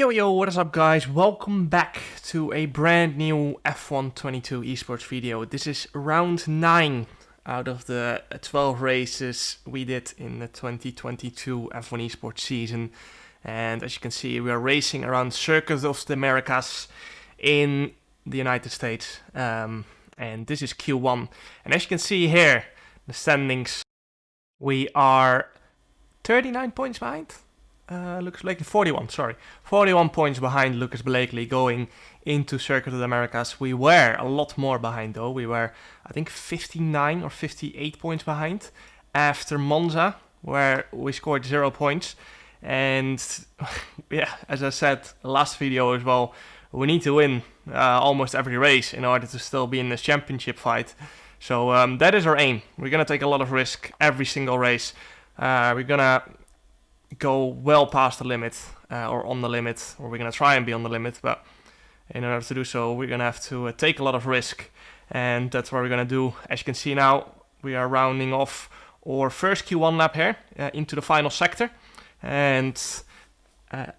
Yo, what is up guys? Welcome back to a brand new F1 22 esports video. This is round 9 out of the 12 races we did in the 2022 F1 esports season. And as you can see, we are racing around Circuit of the Americas in the United States. And this is Q1. And as you can see here, the standings, we are 39 points behind. Lucas Blakely, 41 points behind Lucas Blakely going into Circuit of the Americas. We were a lot more behind though. We were, I think, 59 or 58 points behind after Monza, where we scored 0 points. And yeah, as I said last video as well, we need to win almost every race in order to still be in this championship fight. So that is our aim. We're going to take a lot of risk every single race. We're going to go well past the limit or on the limit, or we're going to try and be on the limit, but in order to do so we're going to have to take a lot of risk, and that's what we're going to do. As you can see now, we are rounding off our first Q1 lap here into the final sector, and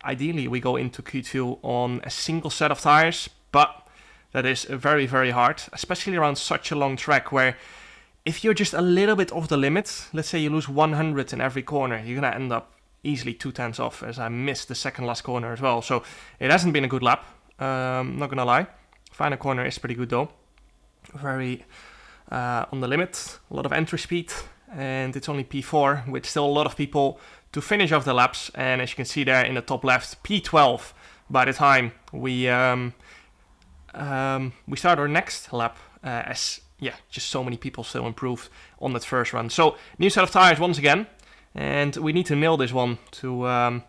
ideally we go into Q2 on a single set of tires, but that is very, very hard, especially around such a long track where if you're just a little bit off the limit, let's say you lose 100 in every corner, you're going to end up easily 2/10 off, as I missed the second last corner as well. So it hasn't been a good lap, not gonna lie. Final corner is pretty good though. Very on the limit, a lot of entry speed, and it's only P4 with still a lot of people to finish off the laps. And as you can see there in the top left, P12 by the time we start our next lap, as yeah, just so many people still improved on that first run. So new set of tires once again. And we need to nail this one to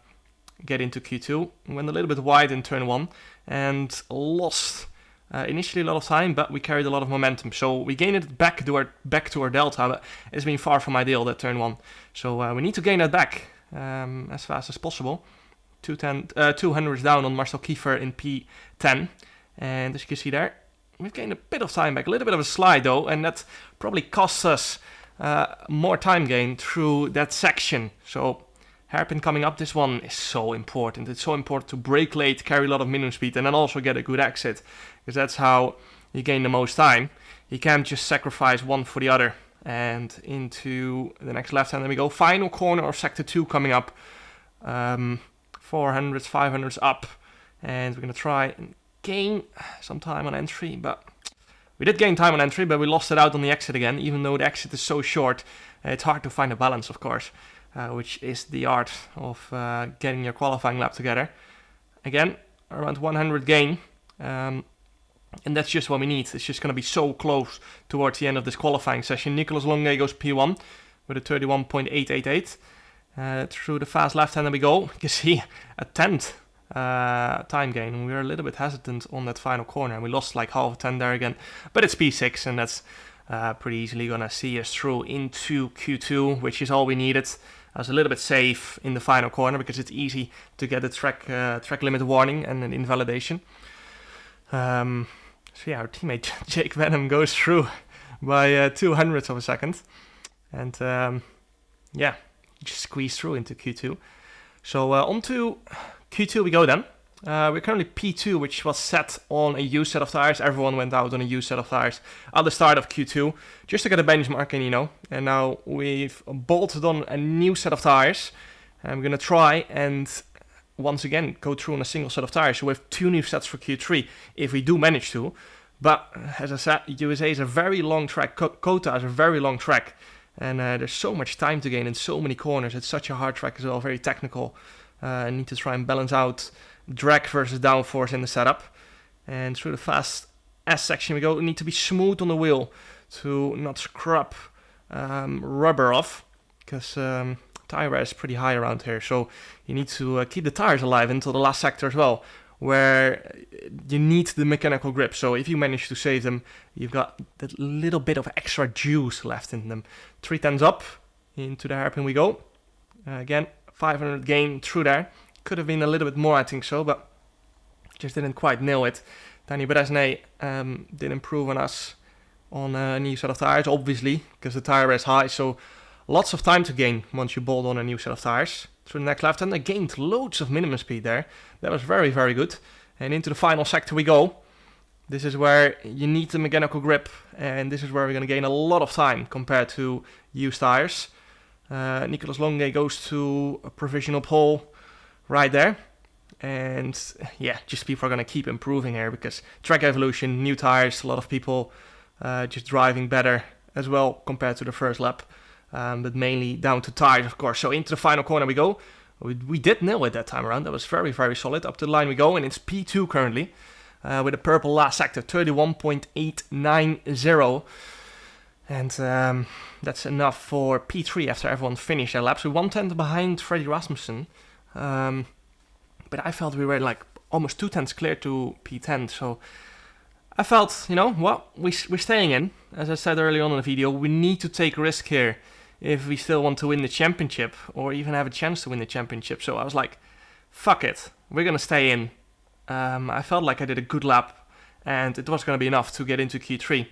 get into Q2. Went a little bit wide in turn 1 and lost initially a lot of time, but we carried a lot of momentum. So we gained it back to our delta, but it's been far from ideal, that turn 1. So we need to gain that back as fast as possible. 200s down on Marcel Kiefer in P10. And as you can see there, we've gained a bit of time back. A little bit of a slide though, and that probably costs us more time gain through that section. So hairpin coming up, this one is so important. It's so important to brake late, carry a lot of minimum speed, and then also get a good exit, because that's how you gain the most time. You can't just sacrifice one for the other. And into the next left hand, there we go. Final corner of sector 2 coming up. 400s, 500s up, and we're gonna try and gain some time on entry, but we did gain time on entry, but we lost it out on the exit again, even though the exit is so short. It's hard to find a balance, of course, which is the art of getting your qualifying lap together. Again, around 100 gain, and that's just what we need. It's just going to be so close towards the end of this qualifying session. Nicolas Longuet goes P1 with a 31.888. Through the fast left-hander we go. You can see a 10th time gain. We were a little bit hesitant on that final corner, and we lost like half a 10 there again, but it's P6, and that's pretty easily gonna see us through into Q2, which is all we needed. I was a little bit safe in the final corner because it's easy to get a track limit warning and an invalidation. So yeah, our teammate Jake Venom goes through by 200ths of a second, and yeah, just squeeze through into Q2. So onto Q2 we go then. We're currently P2, which was set on a used set of tires. Everyone went out on a used set of tires at the start of Q2, just to get a benchmark in, you know. And now we've bolted on a new set of tires. And we're going to try and once again go through on a single set of tires. So we have 2 new sets for Q3, if we do manage to. But as I said, USA is a very long track. Kota is a very long track. And there's so much time to gain in so many corners. It's such a hard track as well, very technical. I need to try and balance out drag versus downforce in the setup. And through the fast S section we go. We need to be smooth on the wheel to not scrub rubber off, because tire wear is pretty high around here. So you need to keep the tires alive until the last sector as well, where you need the mechanical grip. So if you manage to save them, you've got that little bit of extra juice left in them. 3/10 up into the hairpin we go. Again, 500 gain through there. Could have been a little bit more, I think so, but just didn't quite nail it. Danny Bresnay did improve on us on a new set of tires, obviously, because the tire is high. So lots of time to gain once you bolt on a new set of tires. through the next left hander. Gained loads of minimum speed there. That was very, very good. And into the final sector we go. This is where you need the mechanical grip, and this is where we're going to gain a lot of time compared to used tires. Nicolas Longe goes to a provisional pole right there. And yeah, just people are going to keep improving here because track evolution, new tires, a lot of people just driving better as well compared to the first lap. But mainly down to tires, of course. So into the final corner we go. We did nail it that time around. That was very, very solid. Up to the line we go, and it's P2 currently. With a purple last sector, 31.890. And that's enough for P3 after everyone finished their laps. We're 1/10 behind Freddy Rasmussen. But I felt we were like almost 2/10 clear to P10. So I felt, you know, well, we're staying in. As I said earlier on in the video, we need to take risk here if we still want to win the championship or even have a chance to win the championship. So I was like, fuck it, we're going to stay in. I felt like I did a good lap and it was going to be enough to get into Q3.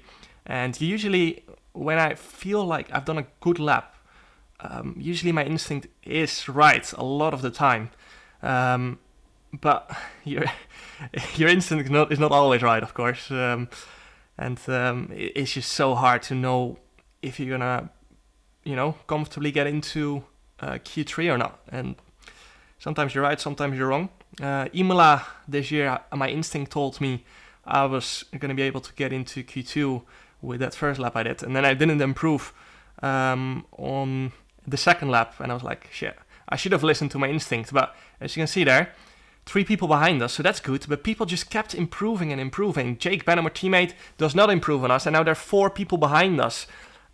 And usually when I feel like I've done a good lap, usually my instinct is right a lot of the time. But your instinct is not always right, of course. It's just so hard to know if you're going to, you know, comfortably get into Q3 or not. And sometimes you're right, sometimes you're wrong. Imola this year, my instinct told me I was going to be able to get into Q2 with that first lap I did. And then I didn't improve on the second lap. And I was like, shit, I should have listened to my instinct. But as you can see there, 3 people behind us, so that's good. But people just kept improving and improving. Jake Benham, our teammate, does not improve on us. And now there are 4 people behind us.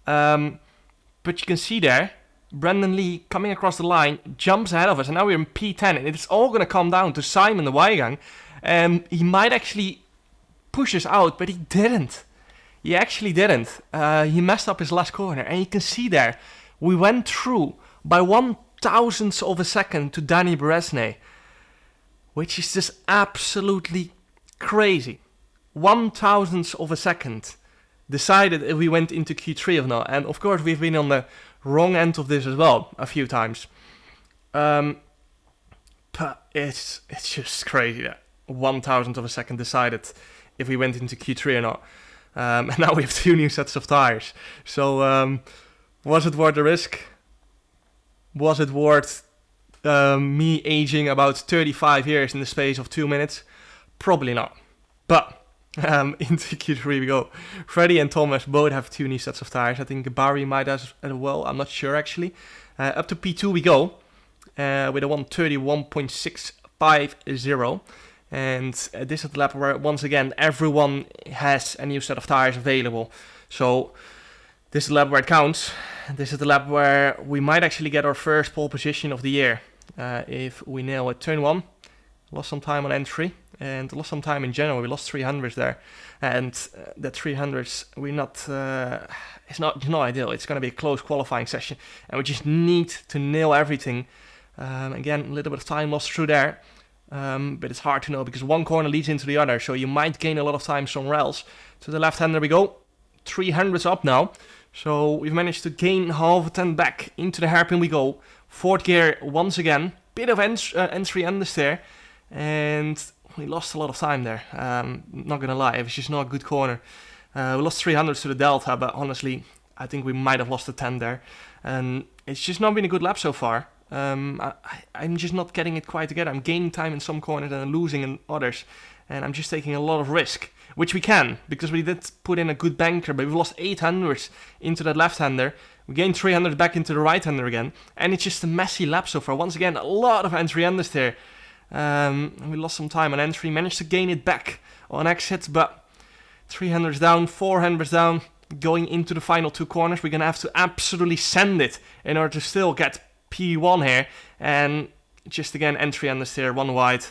But you can see there, Brandon Lee coming across the line, jumps ahead of us, and now we're in P10, and it's all going to come down to Simon the Weigang. He might actually push us out, but he didn't. He actually didn't. He messed up his last corner, and you can see there, we went through by 1/1000th of a second to Danny Beresnay, which is just absolutely crazy. 1/1000th of a second decided if we went into Q3 or not, and of course we've been on the wrong end of this as well a few times. But it's just crazy that 1/1000th of a second decided if we went into Q3 or not. And now we have 2 new sets of tires. So was it worth the risk? Was it worth me aging about 35 years in the space of 2 minutes? Probably not. But into Q3 we go. Freddy and Thomas both have 2 new sets of tires. I think Barry might as well. I'm not sure actually. Up to P2 we go with a 1:31.650. And this is the lap where once again everyone has a new set of tires available. So this is the lap where it counts. This is the lap where we might actually get our first pole position of the year if we nail it. Turn 1. Lost some time on entry and lost some time in general. We lost 300s there, and that 300s it's not ideal. It's going to be a close qualifying session, and we just need to nail everything. Again, a little bit of time lost through there, but it's hard to know because one corner leads into the other, so you might gain a lot of time somewhere else. To the left hander we go. 300s up now, so we've managed to gain half a 10 back. Into the hairpin we go. 4th gear once again. Bit of entry understeer. And we lost a lot of time there. Not gonna lie, it was just not a good corner. We lost 300s to the Delta, but honestly, I think we might have lost a 10 there. And it's just not been a good lap so far. I'm just not getting it quite together. I'm gaining time in some corners and I'm losing in others. And I'm just taking a lot of risk, which we can, because we did put in a good banker, but we've lost 800s into that left-hander. We gained 300 back into the right-hander again. And it's just a messy lap so far. Once again, a lot of entry unders there. We lost some time on entry, managed to gain it back on exit, but 300s down, 400s down, going into the final 2 corners. We're going to have to absolutely send it in order to still get P1 here, and just again entry understeer, 1 wide.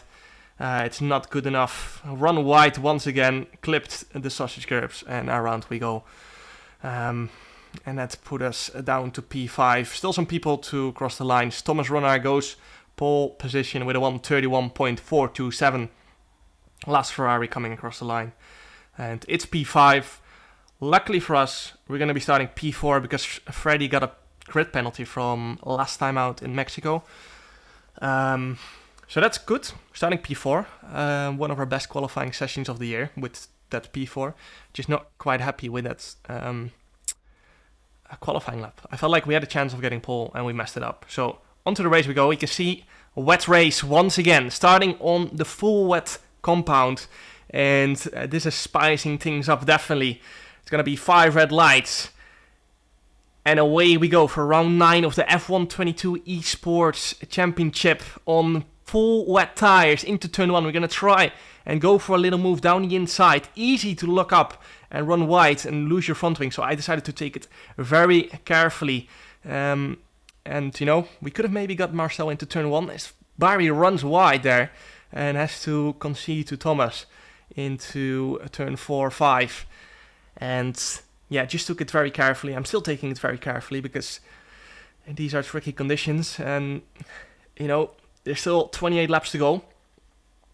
It's not good enough. Run wide once again, clipped the sausage curbs, and around we go. And that put us down to P5. Still some people to cross the lines. Thomas Ronnar goes pole position with a 1:31.427. Last Ferrari coming across the line. And it's P5. Luckily for us, we're going to be starting P4 because Freddy got a grid penalty from last time out in Mexico. So that's good. Starting P4, one of our best qualifying sessions of the year with that P4. Just not quite happy with that qualifying lap. I felt like we had a chance of getting pole and we messed it up. So onto the race we go. You can see a wet race once again, starting on the full wet compound. And this is spicing things up definitely. It's going to be 5 red lights. And away we go for round 9 of the F122 Esports Championship on full wet tires into turn 1. We're going to try and go for a little move down the inside. Easy to lock up and run wide and lose your front wing. So I decided to take it very carefully. And, you know, we could have maybe got Marcel into turn 1. As Barry runs wide there and has to concede to Thomas into turn 4, 5. And yeah, just took it very carefully. I'm still taking it very carefully because these are tricky conditions. And, you know, there's still 28 laps to go.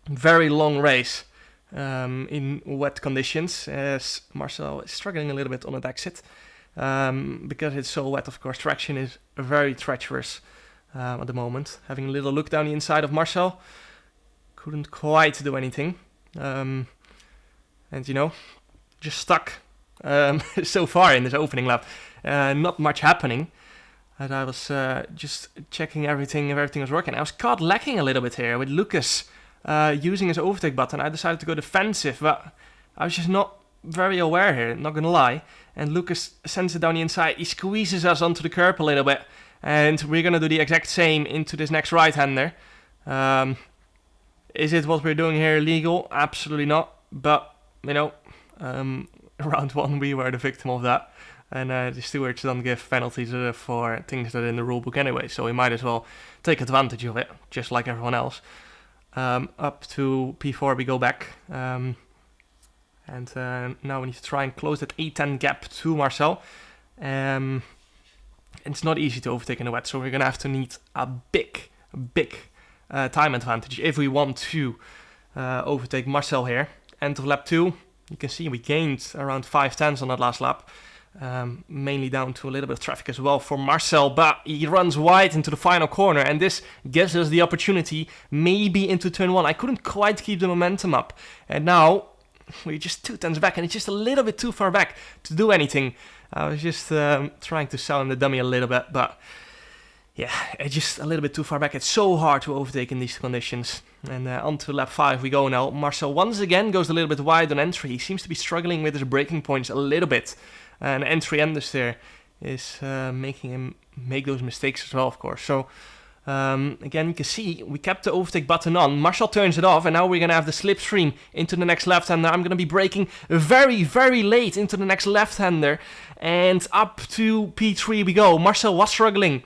Very long race in wet conditions, as Marcel is struggling a little bit on that exit. Because it's so wet, of course, traction is very treacherous at the moment. Having a little look down the inside of Marcel. Couldn't quite do anything. And, you know, just stuck. So far in this opening lap, not much happening. And I was just checking everything, if everything was working. I was caught lacking a little bit here with Lucas using his overtake button. I decided to go defensive, but I was just not very aware here, not gonna lie. And Lucas sends it down the inside. He squeezes us onto the curb a little bit, and we're gonna do the exact same into this next right-hander. Is it what we're doing here illegal? Absolutely not. But, you know, round 1 we were the victim of that, and the stewards don't give penalties for things that are in the rulebook anyway, so we might as well take advantage of it, just like everyone else. Up to P4 we go back, and now we need to try and close that A10 gap to Marcel. It's not easy to overtake in the wet, so we're gonna need a big time advantage if we want to overtake Marcel here. End of lap 2. You can see we gained around 5/10 on that last lap, mainly down to a little bit of traffic as well for Marcel, but he runs wide into the final corner, and this gives us the opportunity maybe into turn 1. I couldn't quite keep the momentum up, and now we're just 2/10 back, and it's just a little bit too far back to do anything. I was just trying to sell him the dummy a little bit, but yeah, it's just a little bit too far back. It's so hard to overtake in these conditions. And on to lap 5 we go now. Marcel once again goes a little bit wide on entry. He seems to be struggling with his braking points a little bit. And entry understeer is making him make those mistakes as well, of course. So again, you can see we kept the overtake button on. Marcel turns it off, and now we're going to have the slipstream into the next left-hander. I'm going to be braking very, very late into the next left-hander. And up to P3 we go. Marcel was struggling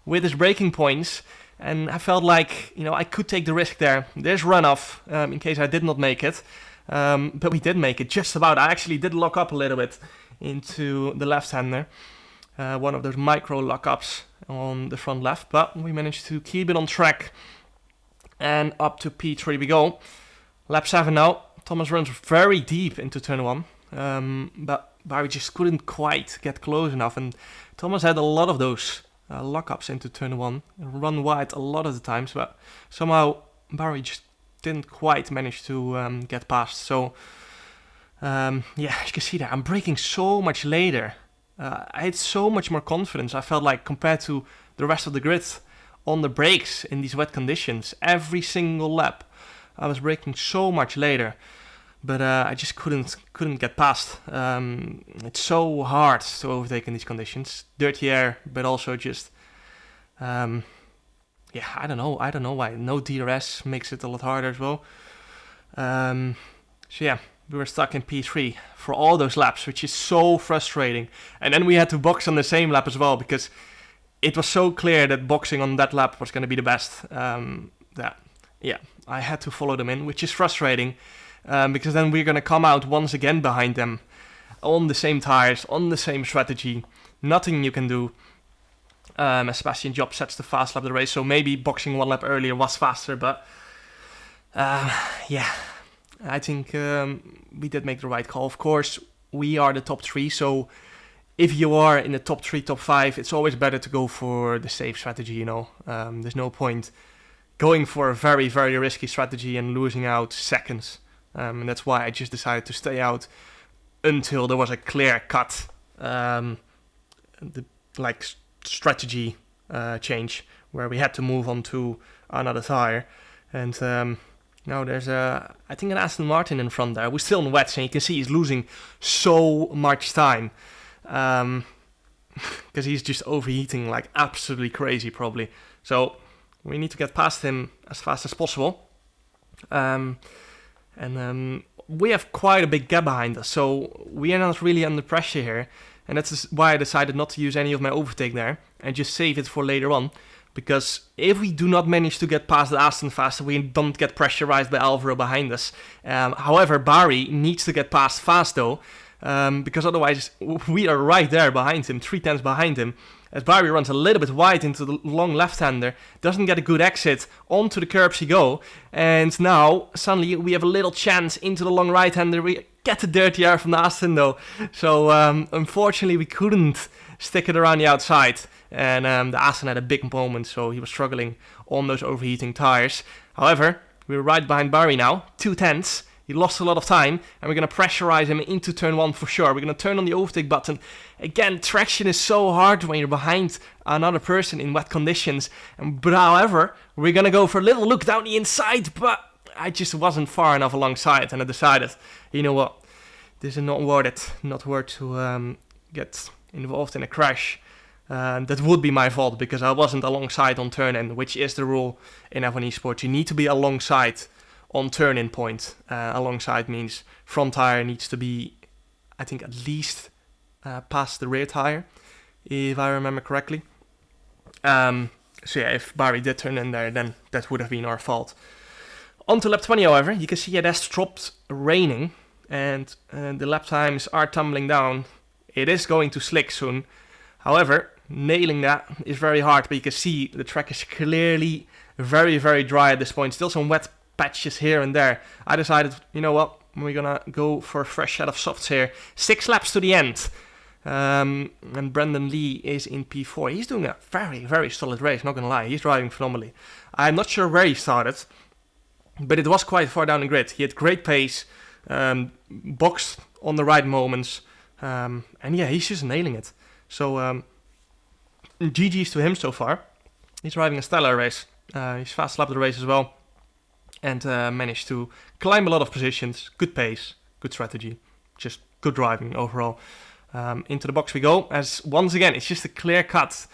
with his braking points, and I felt like, you know, I could take the risk there. There's runoff in case I did not make it, but we did make it just about. I actually did lock up a little bit into the left-hander, one of those micro lock-ups on the front left, but we managed to keep it on track, and up to P3 we go. Lap 7 now. Thomas runs very deep into turn 1, but Barry just couldn't quite get close enough, and Thomas had a lot of those lock-ups into turn 1, run wide a lot of the times, but somehow Barry just didn't quite manage to get past. So yeah, as you can see there, I'm braking so much later. I had so much more confidence, I felt like, compared to the rest of the grid on the brakes in these wet conditions. Every single lap I was braking so much later, but I just couldn't get past. It's so hard to overtake in these conditions. Dirty air, but also just, yeah, I don't know why. No DRS makes it a lot harder as well. So yeah, we were stuck in P3 for all those laps, which is so frustrating. And then we had to box on the same lap as well, because it was so clear that boxing on that lap was going to be the best. That, yeah, I had to follow them in, which is frustrating. Because then we're going to come out once again behind them on the same tires, on the same strategy. Nothing you can do. As Sebastian Job sets the fast lap of the race, so maybe boxing one lap earlier was faster, but yeah, I think we did make the right call. Of course, we are the top 3, so if you are in the top 3, top 5, it's always better to go for the safe strategy, you know. There's no point going for a very, very risky strategy and losing out seconds. And that's why I just decided to stay out until there was a clear cut, strategy change where we had to move on to another tire. And now there's I think an Aston Martin in front there. We're still in wets, and you can see he's losing so much time. Because he's just overheating like absolutely crazy probably. So we need to get past him as fast as possible. We have quite a big gap behind us, so we are not really under pressure here. And that's why I decided not to use any of my overtake there and just save it for later on. Because if we do not manage to get past the Aston fast, we don't get pressurized by Alvaro behind us. However, Barry needs to get past fast though, because otherwise we are right there behind him, 3/10 behind him. As Barry runs a little bit wide into the long left-hander, doesn't get a good exit, onto the curbs he go, and now suddenly we have a little chance into the long right-hander. We get the dirty air from the Aston though, so unfortunately we couldn't stick it around the outside, and the Aston had a big moment, so he was struggling on those overheating tires. However, we're right behind Barry now, 2/10. He lost a lot of time, and we're going to pressurize him into turn 1 for sure. We're going to turn on the overtake button. Again, traction is so hard when you're behind another person in wet conditions. But however, we're going to go for a little look down the inside, but I just wasn't far enough alongside, and I decided, you know what, this is not worth it. Not worth to get involved in a crash. That would be my fault, because I wasn't alongside on turn-in, which is the rule in F1 Esports. You need to be alongside on turn-in point. Alongside means front tire needs to be, I think, at least past the rear tire, if I remember correctly. So yeah, if Barry did turn in there, then that would have been our fault. On to lap 20, however, you can see it has stopped raining, and the lap times are tumbling down. It is going to slick soon. However, nailing that is very hard, but you can see the track is clearly very, very dry at this point. Still some wet patches here and there. I decided, you know what, we're gonna go for a fresh set of softs here. 6 laps to the end. And Brandon Lee is in P4. He's doing a very, very solid race, not gonna lie. He's driving phenomenally. I'm not sure where he started, but it was quite far down the grid. He had great pace, boxed on the right moments, and yeah, he's just nailing it. So GG's to him so far. He's driving a stellar race. He's fast lapped the race as well, and managed to climb a lot of positions. Good pace, good strategy, just good driving overall. Into the box we go, as once again, it's just a clear-cut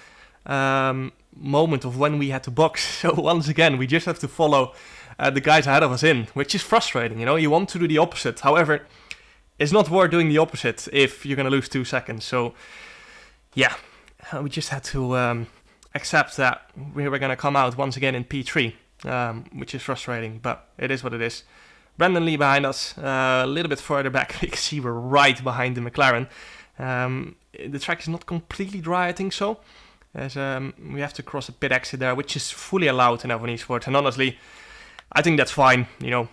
moment of when we had to box. So once again, we just have to follow the guys ahead of us in, which is frustrating, you know. You want to do the opposite. However, it's not worth doing the opposite if you're going to lose 2 seconds. So, yeah, we just had to accept that we were going to come out once again in P3, which is frustrating, but it is what it is. Brandon Lee behind us, a little bit further back. You can see we're right behind the McLaren. The track is not completely dry, I think so, as we have to cross a pit exit there, which is fully allowed in F1 Esports, and honestly, I think that's fine, you know.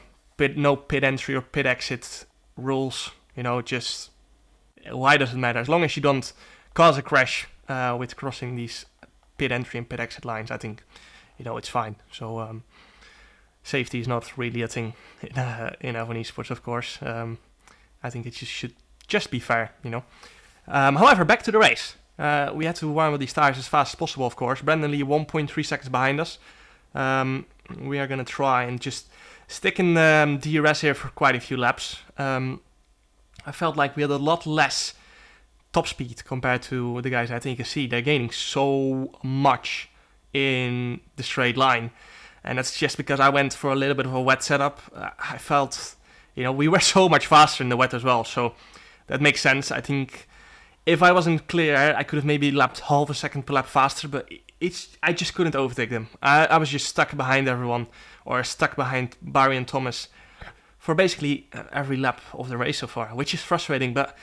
No pit entry or pit exit rules, you know, just why does it matter? As long as you don't cause a crash with crossing these pit entry and pit exit lines, I think, you know, it's fine. So safety is not really a thing in F1 Esports, of course. I think it should just be fair, you know. However, back to the race. We had to warm up these tires as fast as possible, of course. Brandon Lee 1.3 seconds behind us. We are going to try and just stick in DRS here for quite a few laps. I felt like we had a lot less top speed compared to the guys. I think you can see they're gaining so much in the straight line. And that's just because I went for a little bit of a wet setup. I felt, you know, we were so much faster in the wet as well. So that makes sense. I think if I wasn't clear, I could have maybe lapped half a second per lap faster, but I just couldn't overtake them. I was just stuck behind everyone, or stuck behind Barry and Thomas for basically every lap of the race so far, which is frustrating, but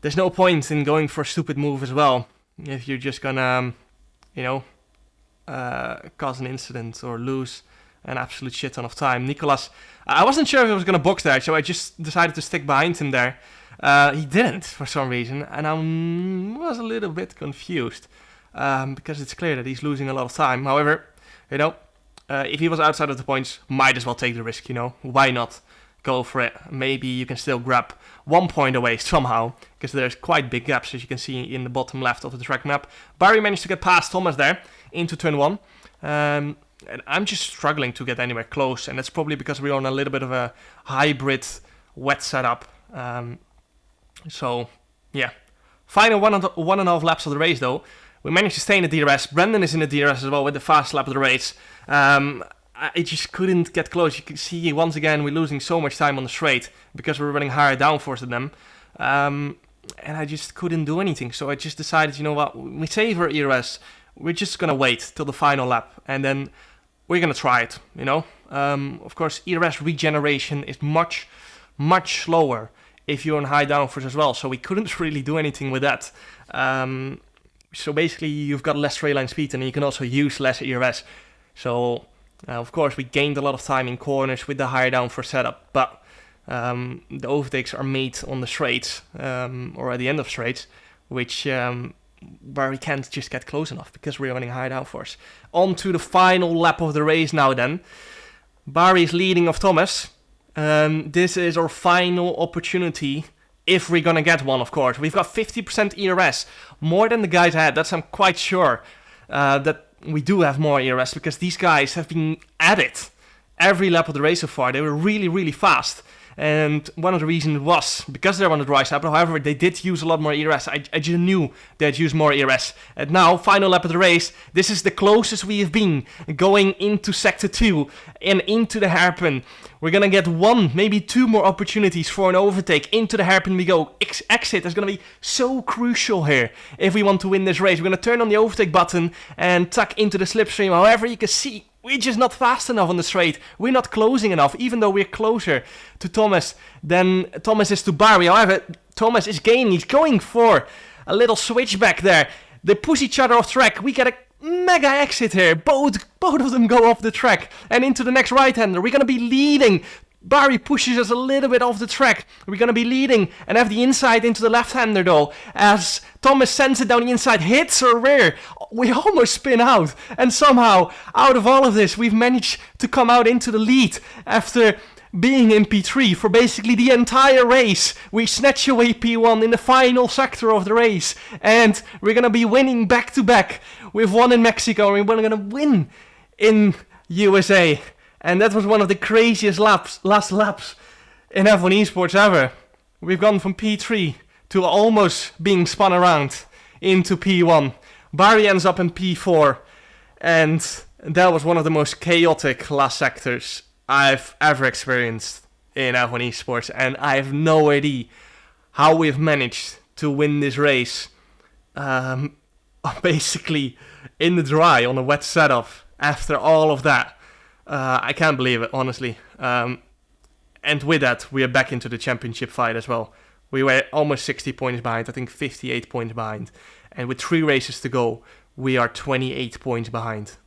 there's no point in going for a stupid move as well if you're just gonna, you know, cause an incident or lose an absolute shit ton of time. Nicolas, I wasn't sure if he was gonna box there, so I just decided to stick behind him there. He didn't for some reason, and I was a little bit confused because it's clear that he's losing a lot of time. However, you know, if he was outside of the points, might as well take the risk, you know. Why not go for it? Maybe you can still grab 1 point away somehow, because there's quite big gaps, as you can see in the bottom left of the track map. Barry managed to get past Thomas there into turn 1. And I'm just struggling to get anywhere close, and that's probably because we're on a little bit of a hybrid wet setup. So, yeah. Final 1.5 laps of the race, though. We managed to stay in the DRS. Brendan is in the DRS as well with the fast lap of the race. I just couldn't get close. You can see, once again, we're losing so much time on the straight because we're running higher downforce than them. And I just couldn't do anything. So I just decided, you know what, we save our ERS. We're just going to wait till the final lap. And then we're going to try it, you know. Of course, ERS regeneration is much, much slower if you're on high downforce as well. So we couldn't really do anything with that. So basically, you've got less straight line speed and you can also use less ERS. So... of course, we gained a lot of time in corners with the higher downforce setup, but the overtakes are made on the straights, or at the end of straights, which where we can't just get close enough because we're running high downforce. On to the final lap of the race now then. Barry is leading of Thomas. This is our final opportunity, if we're gonna get one, of course. We've got 50% ERS, more than the guys had, that's I'm quite sure. That we do have more ERS because these guys have been at it every lap of the race so far. They were really, really fast. And one of the reasons was because they're on the dry side. However, they did use a lot more ERS. I just knew they'd use more ERS. And now, final lap of the race, this is the closest we have been going into Sector 2 and into the hairpin. We're going to get 1, maybe 2 more opportunities for an overtake. Into the hairpin we go. Exit is going to be so crucial here if we want to win this race. We're going to turn on the overtake button and tuck into the slipstream. However, you can see we're just not fast enough on the straight. We're not closing enough, even though we're closer to Thomas than Thomas is to Barry. However, Thomas is gaining. He's going for a little switchback there. They push each other off track. We get a mega exit here. Both of them go off the track and into the next right-hander. We're going to be leading. Barry pushes us a little bit off the track. We're going to be leading and have the inside into the left-hander though. As Thomas sends it down the inside, hits her rear. We almost spin out. And somehow, out of all of this, we've managed to come out into the lead after being in P3 for basically the entire race. We snatch away P1 in the final sector of the race. And we're going to be winning back-to-back. We've won in Mexico and we're going to win in USA. And that was one of the craziest last laps in F1 Esports ever. We've gone from P3 to almost being spun around into P1. Barry ends up in P4. And that was one of the most chaotic last sectors I've ever experienced in F1 Esports. And I have no idea how we've managed to win this race. Basically in the dry on a wet setup after all of that. I can't believe it, honestly. And with that, we are back into the championship fight as well. We were almost 60 points behind, I think 58 points behind. And with 3 races to go, we are 28 points behind.